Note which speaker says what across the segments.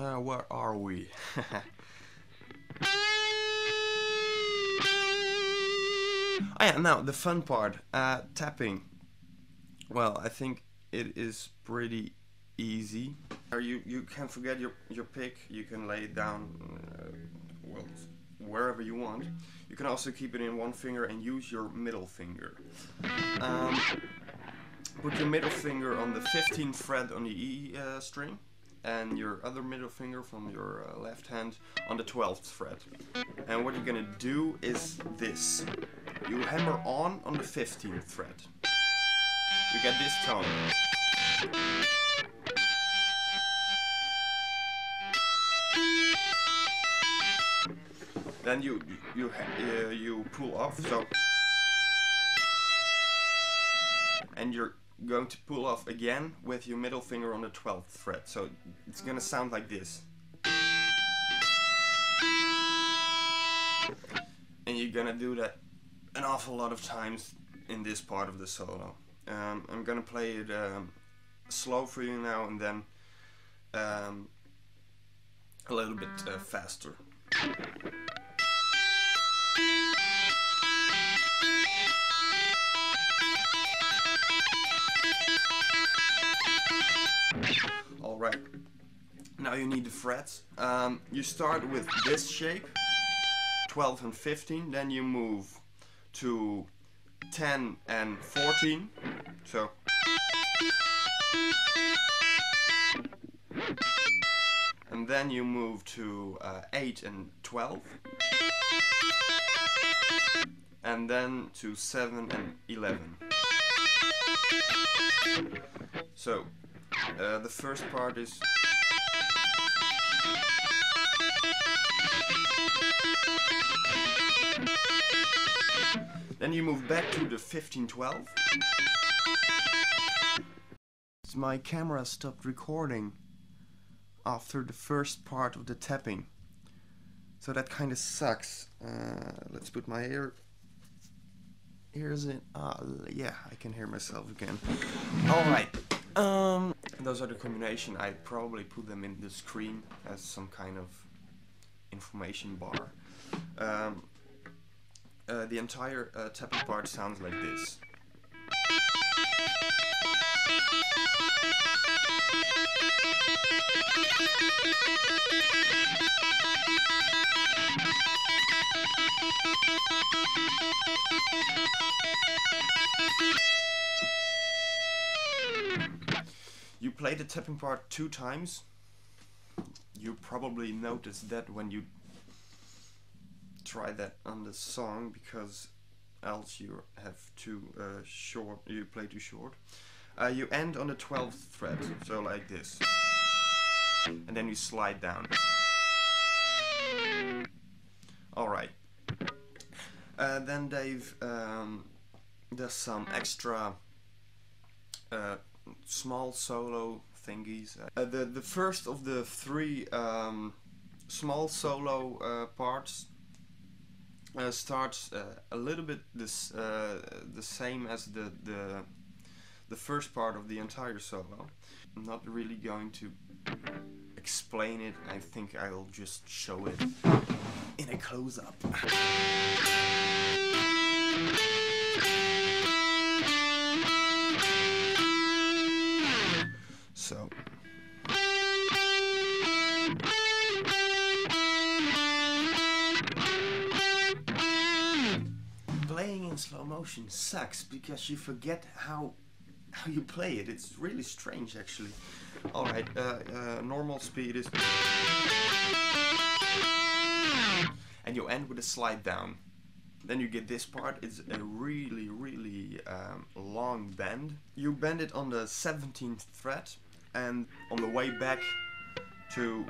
Speaker 1: Where are we? Oh yeah, now the fun part, tapping. Well, I think it is pretty easy. You can forget your pick. You can lay it down, well, wherever you want. You can also keep it in one finger and use your middle finger. Put your middle finger on the 15th fret on the E string, and your other middle finger from your left hand on the 12th fret. And what you're gonna do is this. You hammer on the 15th fret. You get this tone. Then you pull off, so, and you're going to pull off again with your middle finger on the 12th fret. So it's gonna sound like this. And you're gonna do that an awful lot of times in this part of the solo. I'm gonna play it slow for you now, and then a little bit faster. Alright, now you need the frets. You start with this shape, 12 and 15, then you move to 10 and 14, so, and then you move to 8 and 12, and then to 7 and 11. So the first part is then you move back to the 15-12. My camera stopped recording after the first part of the tapping, so that kind of sucks. Let's put my ears in. Yeah, I can hear myself again. Alright, those are the combination. I probably put them in the screen as some kind of information bar. The entire tapping part sounds like this. You play the tapping part 2 times. You probably noticed that when you try that on the song, because else you have too short. You play too short. You end on the 12th fret, so like this, and then you slide down. All right. Then Dave does some extra small solo thingies. The first of the 3 small solo parts starts a little bit the same as the first part of the entire solo. I'm not really going to explain it. I think I'll just show it in a close-up. So playing in slow motion sucks because you forget how you play it. It's really strange, actually. Alright, normal speed is, and you end with a slide down. Then you get this part. It's a really long bend. You bend it on the 17th fret, and on the way back to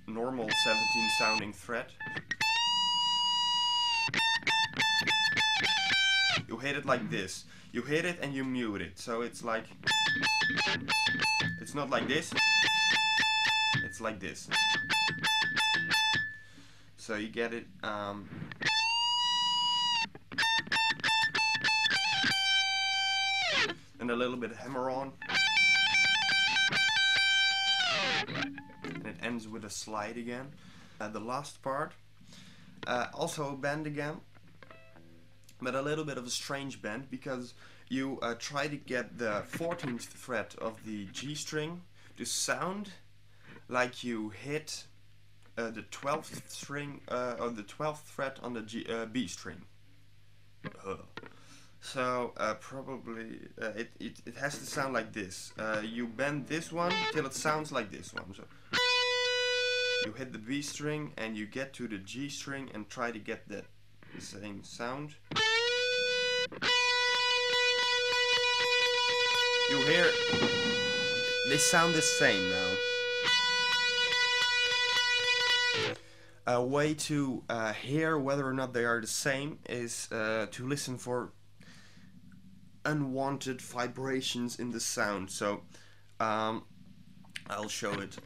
Speaker 1: normal 17 sounding fret, you hit it like this. You hit it and you mute it, so it's like, it's not like this, it's like this. So you get it, and a little bit hammer on, and it it ends with a slide again. The last part, also a bend again, but a little bit of a strange bend, because you try to get the 14th fret of the G string to sound like you hit the 12th string or the 12th fret on the B string. So probably it has to sound like this. You bend this one till it sounds like this one. So you hit the B string and you get to the G string and try to get that same sound. You hear they sound the same now. A way to hear whether or not they are the same is to listen for unwanted vibrations in the sound. So I'll show it.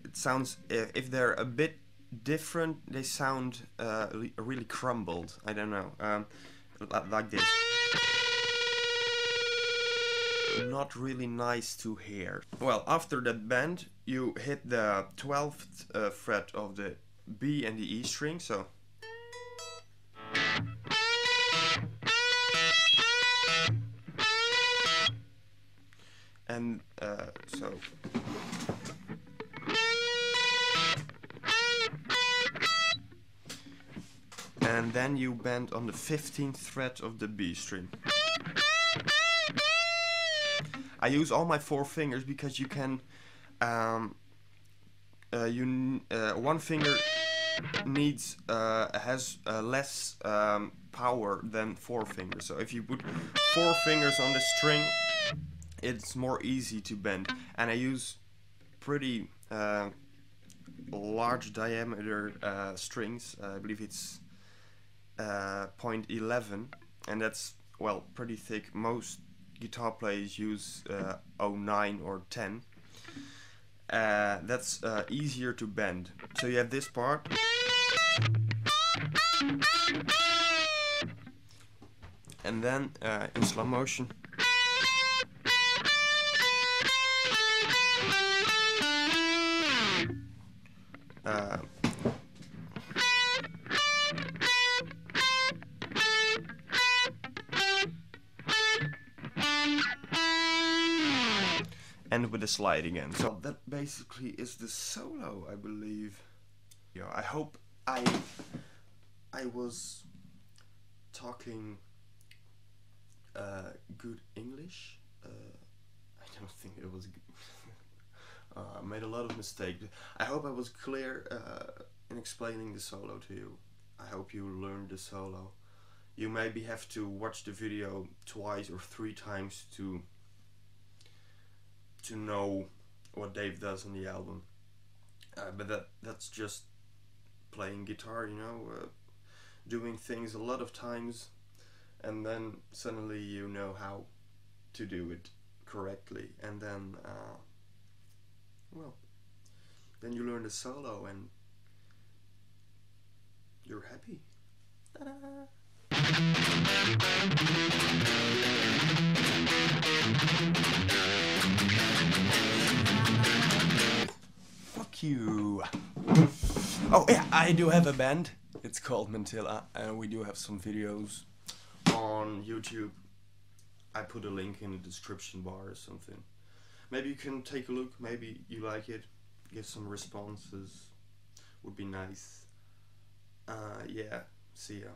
Speaker 1: It sounds, if they're a bit different, they sound really crumbled. I don't know, like this. Not really nice to hear. Well, after that bend, you hit the 12th fret of the B and the E string, so and so and then you bend on the 15th fret of the B string. I use all my 4 fingers because you can one finger needs has less power than 4 fingers. So if you put 4 fingers on the string, it's more easy to bend. And I use pretty large diameter strings. I believe it's 0.11, and that's, well, pretty thick. Most guitar players use 0.9 or 10. That's easier to bend. So you have this part, and then in slow motion and with a slide again. So that basically is the solo, I believe. Yeah, I hope I was talking good English. I don't think it was good. I made a lot of mistakes. I hope I was clear in explaining the solo to you. I hope you learned the solo. You maybe have to watch the video twice or 3 times to know what Dave does on the album. But that's just playing guitar, you know, doing things a lot of times, and then suddenly you know how to do it correctly, and then well, then you learn the solo and you're happy. Ta-da! Fuck you. Oh yeah, I do have a band. It's called Mantilla, and we do have some videos on YouTube. I put a link in the description bar or something. Maybe you can take a look, maybe you like it, give some responses, would be nice. Yeah, see ya.